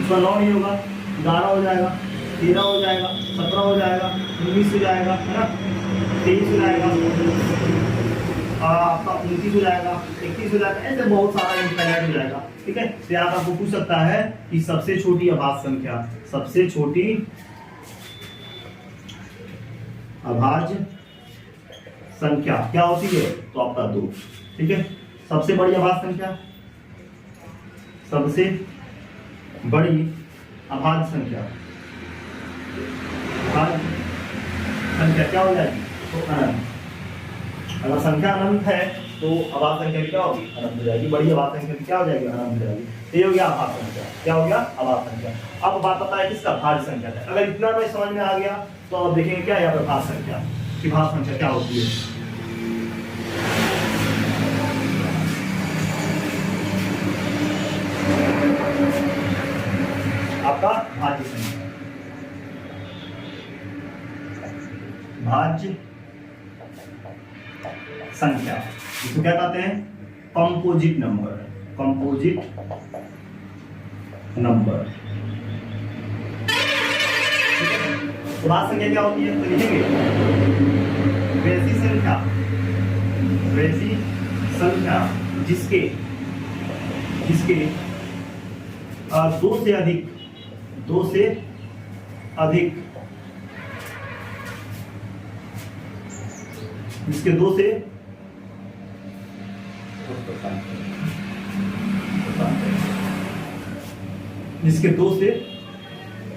इसका 9 नहीं होगा, 11 हो जाएगा, 13 हो जाएगा, 17 हो जाएगा, 19 हो जाएगा, है ना, 23 हो जाएगा, आपका 29 हो जाएगा, 31 हो जाएगा, ऐसे बहुत सारा इनफाइनाइट हो जाएगा। ठीक है, तो यहाँ आपको पूछ सकता है कि सबसे छोटी अभाज्य संख्या, सबसे छोटी अभाज्य संख्या क्या होती है, तो आपका 2। ठीक है, सबसे बड़ी अभाज्य संख्या, सबसे बड़ी अभाज्य संख्या, अभाज्य संख्या क्या हो जाएगी, तो अनंत। अगर संख्या अनंत है तो अभाज्य संख्या क्या होगी, अनंत हो जाएगी। बड़ी अभाज्य संख्या क्या हो जाएगी, अनंत हो जाएगी। तो ये हो गया अभाज्य संख्या, क्या हो गया, अभाज्य संख्या। अब बात पता है किसका, भाज्य संख्या का। अगर इतना में समझ में आ गया तो अब देखेंगे क्या यहाँ पर भाज्य संख्या की, भाज्य संख्या क्या होती है। आपका भाज्य संख्या, भाज्य संख्या, इसको क्या कहते हैं, कंपोजिट नंबर, कंपोजिट नंबर। तो भाज्य संख्या क्या होती है, तो लिखेंगे वैसी संख्या, वैसी संख्या जिसके दो से अधिक जिसके दो से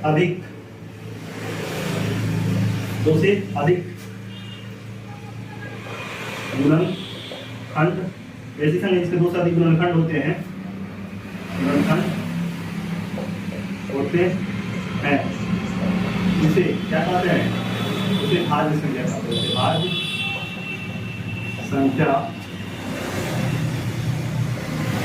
अधिक गुणनखंड, वैसी संख्या जिसके 2 से अधिक गुणनखंड होते हैं, उसे क्या कहते हैं, उसे भाज्य संख्या कहते हैं। भाज्य संख्या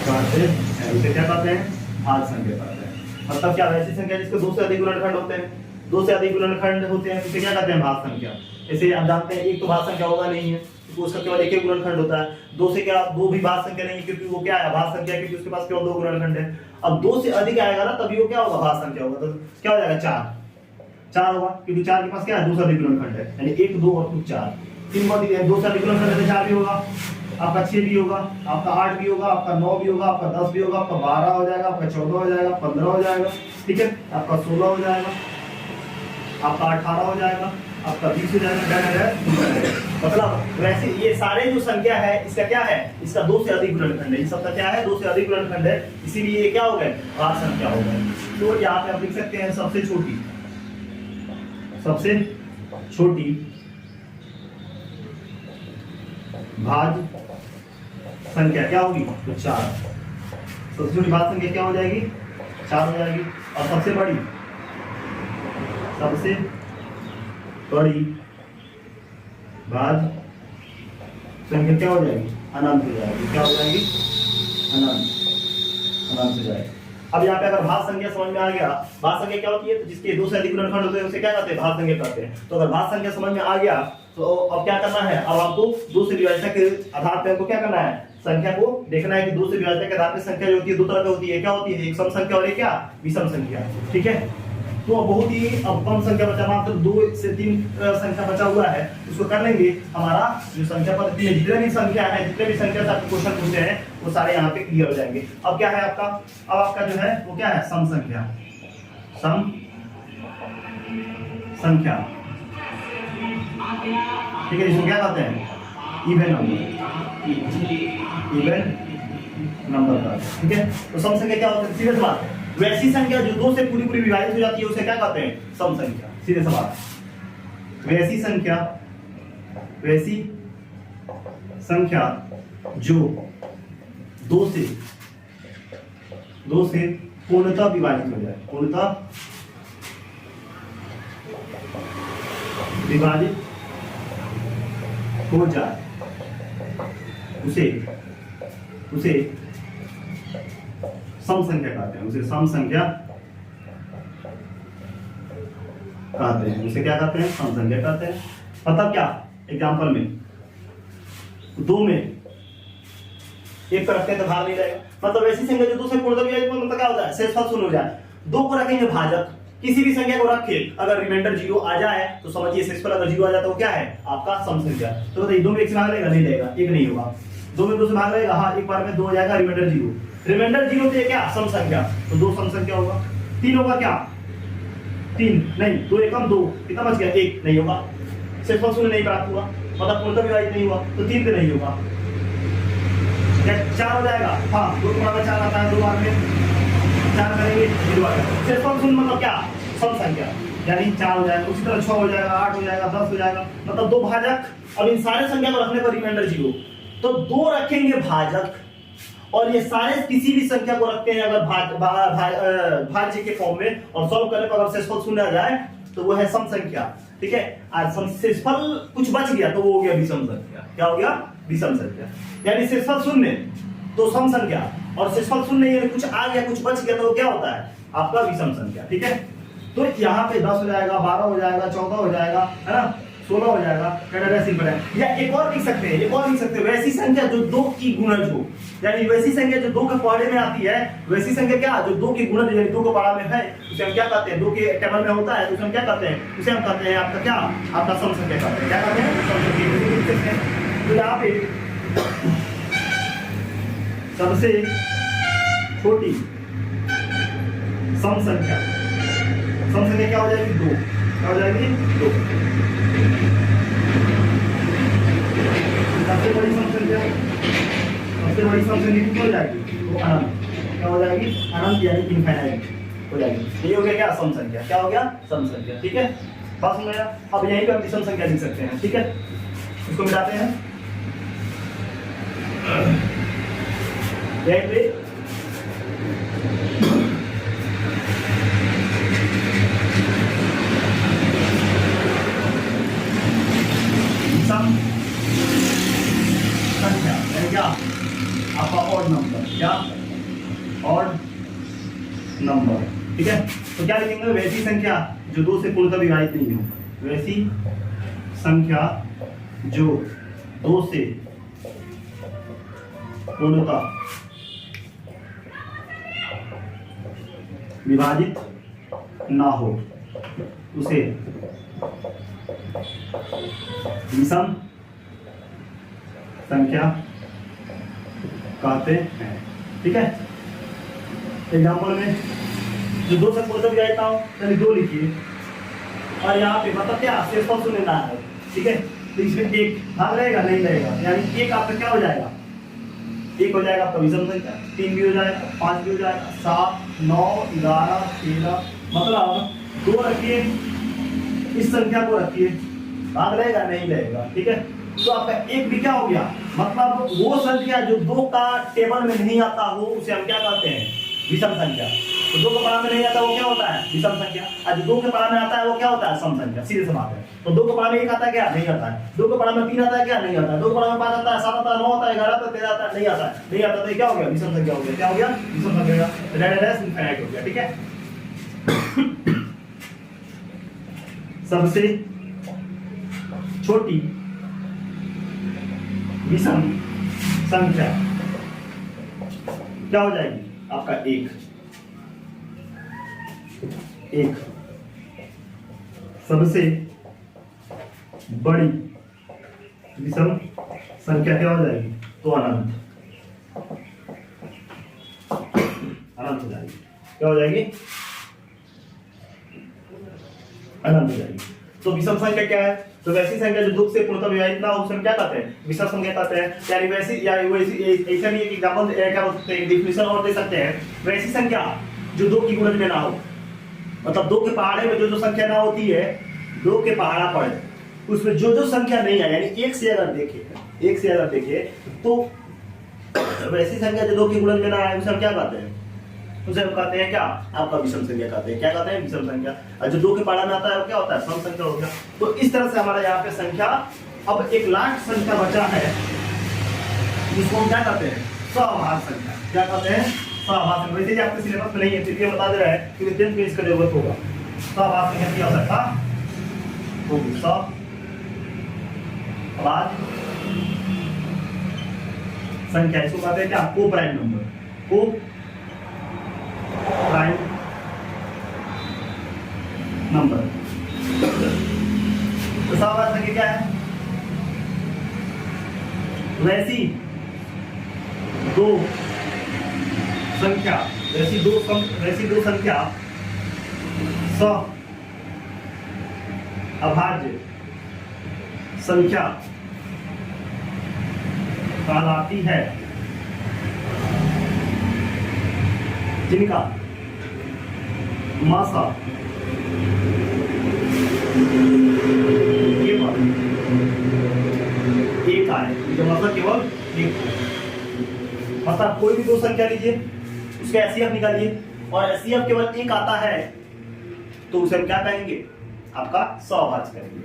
कहते हैं, उसे क्या कहते हैं, भाज्य संख्या कहते हैं। मतलब क्या, वैसी संख्या जिसके 2 से अधिक गुणनखंड होते हैं, 2 से अधिक गुणनखंड होते हैं, उसे क्या कहते हैं, भाज्य संख्या। जैसे आप जानते हैं एक तो भाज्य संख्या होगा नहीं है, तो उसका केवल एक ही गुणनखंड होता है। 2 से क्या, 2 भी भाज्य संख्या नहीं है, क्योंकि वो क्या है, भाज्य संख्या, क्योंकि उसके पास केवल 2 गुणनखंड है। अब 2 से अधिक आएगा ना, तभी वो क्या होगा, भाज्य संख्या होगा। तो क्या हो जाएगा, 4 होगा, क्योंकि 4 के पास क्या है, 2 से अधिक गुणनखंड है, यानी 1 2 और 4, 3 बार 2 से अधिक गुणनखंड है, 4 भी होगा, आपका 6 भी होगा, आपका 8 भी होगा, आपका 9 भी होगा, आपका 10 भी होगा, आपका 12 हो जाएगा, आपका 14 हो जाएगा, 15 हो जाएगा, ठीक है, आपका 16 हो जाएगा, आपका 18 हो जाएगा, आपका 20 हो जाएगा। मतलब वैसे ये सारे जो संख्या है, इसका क्या है, इसका 2 से अधिक गुणनखंड है, इन सबका क्या है, 2 से अधिक गुणनखंड है, इसीलिए ये क्या हो गए, भाज्य संख्या हो गए। तो यहाँ पे आप लिख सकते हैं सबसे छोटी भाज्य संख्या क्या होगी, तो 4। सबसे छोटी भाज्य संख्या क्या हो जाएगी, 4 हो जाएगी। और सबसे बड़ी भाज्य संख्या क्या हो जाएगी, अनंत हो जाएगी। क्या हो जाएगी, अनंत हो जाएगी। अब यहाँ पे अगर भाज्य संख्या समझ में आ गया, भाज्य संख्या क्या होती है, तो जिसके 2 से अधिक गुणनखंड होते हैं उसे क्या कहते हैं, भाज्य संख्या कहते हैं। तो अगर भाज्य संख्या समझ में आ गया तो अब क्या करना है, अब आपको 2 से विभाज्यता के आधार पर आपको क्या करना है, संख्या को देखना है कि 2 से विभाज्यता के आधार पर संख्या जो होती है 2 तरह की होती है। क्या होती है, एक सम संख्या और एक क्या, विषम संख्या। ठीक है, तो बहुत ही अब कम संख्या बचा, मात्र 2 से 3 संख्या बचा हुआ है, उसको कर लेंगे। हमारा जो संख्या पद्धति है, जितने भी संख्या से आपको क्वेश्चन पूछे हैं वो सारे यहाँ पे क्लियर हो जाएंगे। अब क्या है आपका, अब आपका जो है वो क्या है, सम संख्या। ठीक है, इसको क्या कहते हैं, इवन नंबर का। ठीक है, तो सम संख्या क्या होता है, सीधे सवाल, वैसी संख्या जो 2 से पूरी विभाजित हो जाती है उसे क्या कहते हैं, सम संख्या। सीधे सवाल, वैसी संख्या वैसी संख्या जो दो से पूर्णतः विभाजित हो जाए, पूर्णतः विभाजित हो जाए, उसे सम संख्या कहते हैं, उसे सम संख्या कहते हैं, उसे क्या कहते हैं? सम संख्या कहते हैं। मतलब क्या? एग्जांपल में दो में एक को रखते हैं तो भाग नहीं रहेगा, मतलब ऐसी संख्या जो दो से पूर्णतः विभाजित, मतलब क्या होता है? शेषफल शून्य हो जाए। दो को रखेंगे भाजक, किसी भी संख्या को रखे अगर रिमाइंडर जीरो आ जाए तो समझिए शेषफल अगर जीरो आ जाए तो क्या है? आपका सम संख्या। तो बताइए दो में एक से भाग लेगा? नहीं लेगा, एक नहीं होगा। दो में दो से भाग लेगा? हाँ, एक बार में दो हो जाएगा, रिमाइंडर जीरो। रिमाइंडर जीरो तो ये क्या? सम संख्या, तो दो सम संख्या होगा। तीन होगा क्या? तीन नहीं, दो एकम दो, कितना बच गया? एक नहीं होगा, शेषफल शून्य नहीं प्राप्त हुआ, मतलब पूर्णतः विभाजित नहीं हुआ, तो तीन पे नहीं होगा। क्या चार हो जाएगा? हाँ, दो बराबर चार आता है, दो बार में चार करेंगे जीरो आ जाएगा। शेषफल शून्य मतलब क्या? सम संख्या, यानी चार हो जाएगा। उसी तरह 6 हो जाएगा, 8 हो जाएगा, 10 हो जाएगा, मतलब दो भाजक। अब इन सारे संख्या को रखने पर रिमाइंडर जीरो, तो दो रखेंगे भाजक, और ये सारे किसी भी संख्या को रखते हैं अगर भाज्य के फॉर्म में, और सॉल्व करने पर अगर शेषफल शून्य आ जाए तो वो है सम संख्या। ठीक है, आज शेषफल कुछ बच गया तो वो हो गया विषम संख्या। क्या हो गया? विषम संख्या। यानी शेषफल शून्य तो सम संख्या, और शेषफल शून्य यानी कुछ आ गया कुछ बच गया तो वो क्या होता है? आपका विषम संख्या। ठीक है, तो यहाँ पे 10 हो जाएगा, 12 हो जाएगा, 14 हो जाएगा, है ना, 16 हो जाएगा, या एक और लिख सकते हैं, वैसी संख्या जो दो की गुणज हो, यानी वैसी संख्या जो दो के पहाड़े में आती है, वैसी संख्या क्या? जो दो की गुणज यानी दो के पहाड़ा में है, उसे हम क्या कहते हैं? दो के टेबल में होता है तो उसे हम क्या कहते हैं? उसे हम कहते हैं आपका क्या? आपका सम संख्या कहते हैं। क्या कहते हैं? सम संख्या। तो यहाँ पे सबसे छोटी सम संख्या क्या हो जाएगी? दो। क्या हो जाएगी? दो। सबसे बड़ी सम संख्या कितनी हो जाएगी? तो अनंत। क्या हो जाएगी? अनंत, यानी इनफाइनाइट हो जाएगी। ये हो गया क्या? सम संख्या। क्या हो गया? सम संख्या। ठीक है, बात समझ आया? अब यहीं पे हम विषम संख्या लिख सकते हैं। ठीक है, इसको मिलाते हैं यहीं पे। सम संख्या क्या? आपका ऑड नंबर। क्या? Odd number. ठीक है, तो क्या लिखेंगे? वैसी संख्या जो दो से पूर्णतः विभाजित नहीं हो, वैसी संख्या जो दो से पूर्णतः विभाजित ना हो, उसे विषम संख्या कहते हैं। ठीक है, एग्जाम्पल में जो दो से पूर्णतः विभाजित ना हो, यानी दो लिखिए, और यहाँ पे मतलब क्या? शेषफल शून्य ना है। ठीक है, तो इसमें एक भाग रहेगा? नहीं रहेगा, यानी एक आपका क्या हो जाएगा? एक हो जाएगा आपका विषम संख्या, 3 भी हो जाएगा, 5 भी हो जाएगा, 7, 9, 11, 13, मतलब दो रखिए, इस संख्या को रखिए, भाग रहेगा? नहीं रहेगा। ठीक है, तो आपका एक भी क्या हो गया? मतलब वो संख्या जो दो का टेबल में नहीं आता हो उसे हम क्या कहते हैं? विषम संख्या। तो दो के पढ़ा में नहीं आता वो क्या होता है? विषम संख्या। आज दो के पढ़ा में आता है वो क्या होता है? सम संख्या। सीधे से बात है। तो दो के पढ़ा में एक आता है क्या? नहीं आता है। दो के पढ़ा में 3 आता है क्या? नहीं आता है। दो के पढ़ा में 5 आता है, 7 आता है, 9 आता है, 11 आता है, 13 आता है, नहीं आता है। नहीं आता तो क्या हो गया? विषम संख्या हो गया। क्या हो गया? विषम संख्या। तो इनफाइनाइट हो गया। ठीक है, सबसे छोटी विषम संख्या क्या हो जाएगी? आपका एक। सबसे बड़ी विषम संख्या क्या हो जाएगी? तो अनंत हो जाएगी। क्या हो जाएगी? अनंत हो जाएगी। तो विषम संख्या क्या है? तो वैसी संख्या जो दो से पूर्णतः विभाजित ना हो उसे हम क्या कहते हैं? विषम संख्या कहते हैं। यानी वैसी या वैसी ऐसा नहीं, एक एग्जांपल क्या बोल सकते हैं, डेफिनेशन और दे सकते हैं। वैसी संख्या जो दो की गुणज में ना हो, मतलब दो के पहाड़े में जो संख्या ना होती है, दो के पहाड़ा पर उसमें जो जो संख्या नहीं है, यानी एक से अगर देखे तो वैसी संख्या जो 2 के गुणन में ना आए उसे हम क्या कहते हैं? उसे हम कहते हैं क्या? आपका विषम संख्या कहते हैं। क्या कहते हैं? विषम संख्या। और जो 2 के पाड़ा में आता है वो क्या होता है? सम संख्या हो गया। तो इस तरह से हमारा यहाँ पे संख्या, अब एक लास्ट संख्या बचा है जिसको हम क्या कहते हैं? सभाज्य संख्या। क्या कहते हैं? सभाज्य संख्या। वैसे आपके सिलेबस में नहीं है, फिर ये बता दे रहा है कि 10th में इसका जरूरत होगा। सभाज्य संख्या की आवश्यकता होगी। सभाज्य संख्या, इसको कहते हैं क्या? को प्राइम नंबर। को प्राइम नंबर। तो सभाज्य संख्या क्या है? वैसी दो संख्या अभाज्य संख्या कहलाती है जिनका मासा केवल एक आए। मतलब केवल एक, मतलब कोई भी 2 संख्या लीजिए, उसका एचसीएफ निकालिए और एचसीएफ केवल एक आता है तो उसे हम क्या कहेंगे? आपका सभाज्य करेंगे।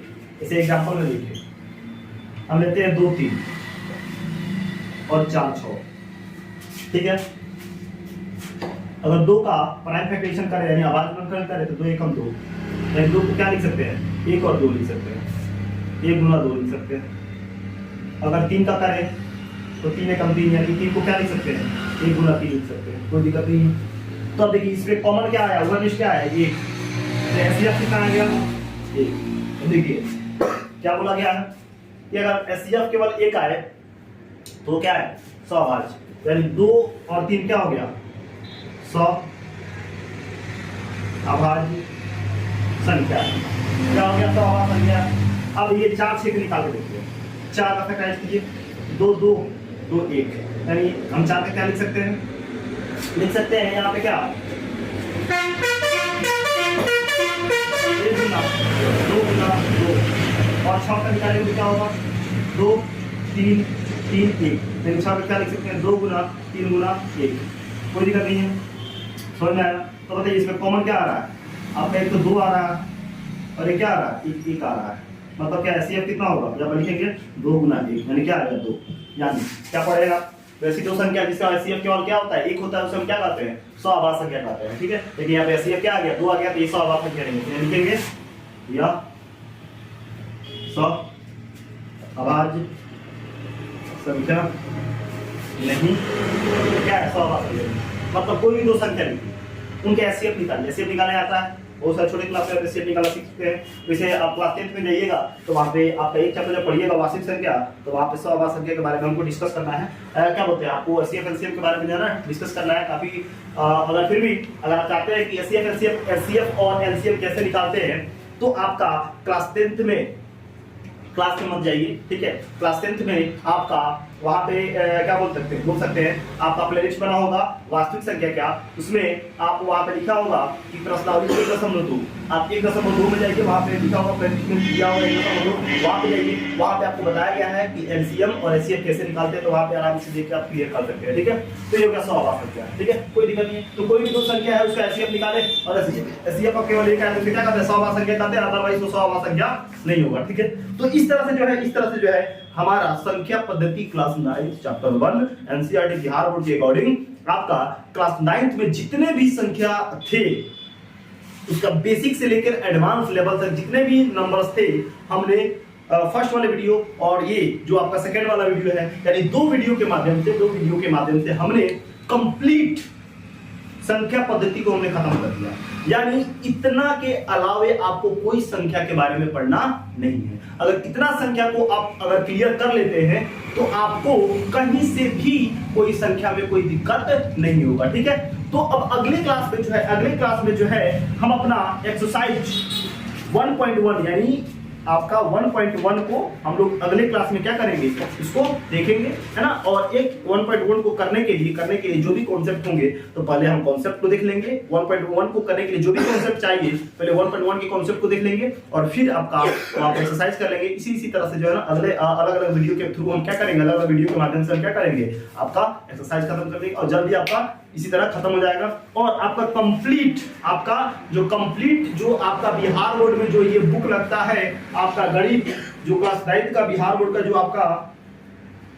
इसे एग्जांपल में देखिए, हम लेते हैं 2 3 और 4 6। ठीक है, अगर 2 का प्राइम फैक्टराइजेशन करें यानी अभाज्य करें तो 2 एकम 2, यानी 2 को क्या लिख सकते हैं? 1 और 2 लिख सकते हैं, 1 गुना 2 लिख सकते हैं। अगर 3 का करें तो 3 एकम 3, यानी 3 को क्या लिख सकते हैं? 1 गुना 3 लिख सकते हैं, कोई दिक्कत नहीं है। तो अब देखिए इसमें कॉमन क्या आया? वनिष्ठ क्या है? 1। तो एचसीएफ कितना आ गया? 1। तो देखिए क्या बोला गया है कि अगर एचसीएफ केवल 1 आए तो क्या है? सभाज्य, यानी 2 और 3 क्या हो गया? अभाज्य संख्या। क्या हो गया? सभाज्य संख्या। अब ये 4 6 निकाल के देखिए, 4 का फैक्टराइज कीजिए, 2 2 2 1, यानी हम 4 का क्या लिख सकते हैं? लिख सकते हैं यहाँ पे क्या? 1 गुना 2 गुना 2, और 6 का निकालेंगे तो क्या होगा? 2 3 3 1, यानी 6 का क्या लिख सकते हैं? 2 गुना 3 गुना 1। कोई दिक्कत नहीं है, समझ में आया? तो बताइए इसमें कॉमन क्या आ रहा है? आपका एक तो 2 आ रहा है और एक क्या आ रहा है? 1 आ रहा है। मतलब क्या एचसीएफ कितना होगा? जब लिखेंगे 2 गुना 1, यानी क्या आएगा? 2। यानी क्या पड़ेगा? वैसी 2 संख्या जिसका एचसीएफ केवल क्या होता है? 1 होता है, उसे हम क्या कहते हैं? सभाज्य संख्या कहते हैं। ठीक है, लेकिन यहाँ पे एचसीएफ क्या आ गया? 2 आ गया, तो ये सभाज्य संख्या नहीं है, लिखेंगे या सभाज्य संख्या नहीं, क्या है? सभाज्य संख्या। मतलब कोई भी 2 संख्या लिखी, उनके एचसीएफ निकालिए। एचसीएफ निकालना आता है, बहुत सारे छोटे क्लास में एचसीएफ निकालना सीखते हैं। वैसे आप क्लास 10th में जाइएगा तो वहाँ पे आपका एक चैप्टर जब पढ़िएगा वास्तविक संख्या, तो वहाँ पे सभाज्य संख्या के बारे में हमको डिस्कस करना है। क्या बोलते हैं, आपको एचसीएफ एलसीएम के बारे में जाना है, डिस्कस करना है काफी। अगर फिर भी अगर आप चाहते हैं कि एचसीएफ और एलसीएम कैसे निकालते हैं, तो आपका क्लास 10th में मत जाइए। ठीक है, क्लास 10th में आपका वहाँ पे क्या बोल सकते हैं आपका प्लेलिस्ट बना होगा वास्तविक संख्या क्या, उसमें आप वहाँ पे लिखा होगा कि प्रश्नावली 1.2, आप 1.2 में जाइए, वहाँ पे लिखा होगा प्लेलिस्ट में दिया होगा 1.2, वहाँ पे जाइए, वहाँ पे आपको बताया गया है कि एलसीएम और एचसीएफ कैसे निकालते हैं, तो वहाँ पे आराम से देख के आप क्लियर कर सकते हैं। ठीक है, तो ये क्या सभाज्य संख्या है। ठीक है, कोई दिक्कत नहीं है। तो कोई भी 2 संख्या है उसका एचसीएफ निकाले और एचसीएफ केवल एक है तो क्या कहते हैं? सभाज्य संख्या कहते हैं, अदरवाइज तो सभाज्य संख्या नहीं होगा। ठीक है, तो इस तरह से जो है हमारा संख्या पद्धति class 9 chapter 1 NCERT Bihar board के अकॉर्डिंग आपका क्लास 9th में जितने भी संख्या थे, उसका बेसिक से लेकर एडवांस लेवल तक जितने भी नंबर्स थे, हमने फर्स्ट वाले वीडियो और ये जो आपका सेकंड वाला वीडियो है, यानी 2 वीडियो के माध्यम से हमने कंप्लीट संख्या पद्धति को हमने खत्म कर दिया। यानी इतना के अलावे आपको कोई संख्या के बारे में पढ़ना नहीं है। अगर इतना संख्या को आप अगर क्लियर कर लेते हैं तो आपको कहीं से भी कोई संख्या में कोई दिक्कत नहीं होगा। ठीक है, तो अब अगले क्लास में जो है हम अपना एक्सरसाइज 1.1 यानी आपका 1.1 को हम लोग अगले क्लास में क्या करेंगे, इसको देखेंगे, है ना। और एक 1.1 को करने के लिए जो भी कॉन्सेप्ट होंगे, तो पहले हम कॉन्सेप्ट को देख लेंगे। 1.1 को करने के लिए जो भी कॉन्सेप्ट चाहिए, पहले 1.1 के कॉन्सेप्ट को देख लेंगे और फिर आपका आप एक्सरसाइज कर लेंगे। इसी तरह से जो है ना अगले अलग अलग वीडियो के थ्रू हम क्या करेंगे, अलग अलग वीडियो के माध्यम से हम क्या करेंगे, आपका एक्सरसाइज खत्म कर देंगे और जल्दी आपका इसी तरह खत्म हो जाएगा। और आपका कंप्लीट जो आपका बिहार बोर्ड में जो ये बुक लगता है, आपका गणित जो क्लास 9 का बिहार बोर्ड का जो आपका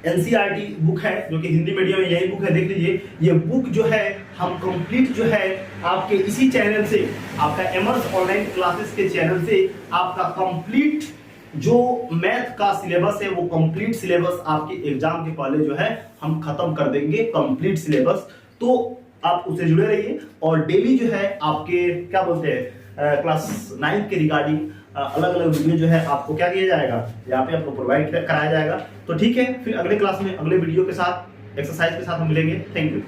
एनसीईआरटी बुक है, जो कि हिंदी मीडियम में यही बुक है, देख लीजिए। ये बुक जो है हम कंप्लीट जो है आपके इसी चैनल से, आपका एमर्स ऑनलाइन क्लासेस के चैनल से आपका कंप्लीट जो मैथ का सिलेबस है, वो कंप्लीट सिलेबस आपके एग्जाम के पहले जो है हम खत्म कर देंगे, कंप्लीट सिलेबस। तो आप उससे जुड़े रहिए और डेली जो है आपके क्या बोलते हैं क्लास 9 के रिगार्डिंग अलग अलग वीडियो जो है आपको क्या किया जाएगा, यहाँ पे आपको प्रोवाइड कराया जाएगा। तो ठीक है, फिर अगले क्लास में अगले वीडियो के साथ एक्सरसाइज के साथ हम मिलेंगे। Thank you.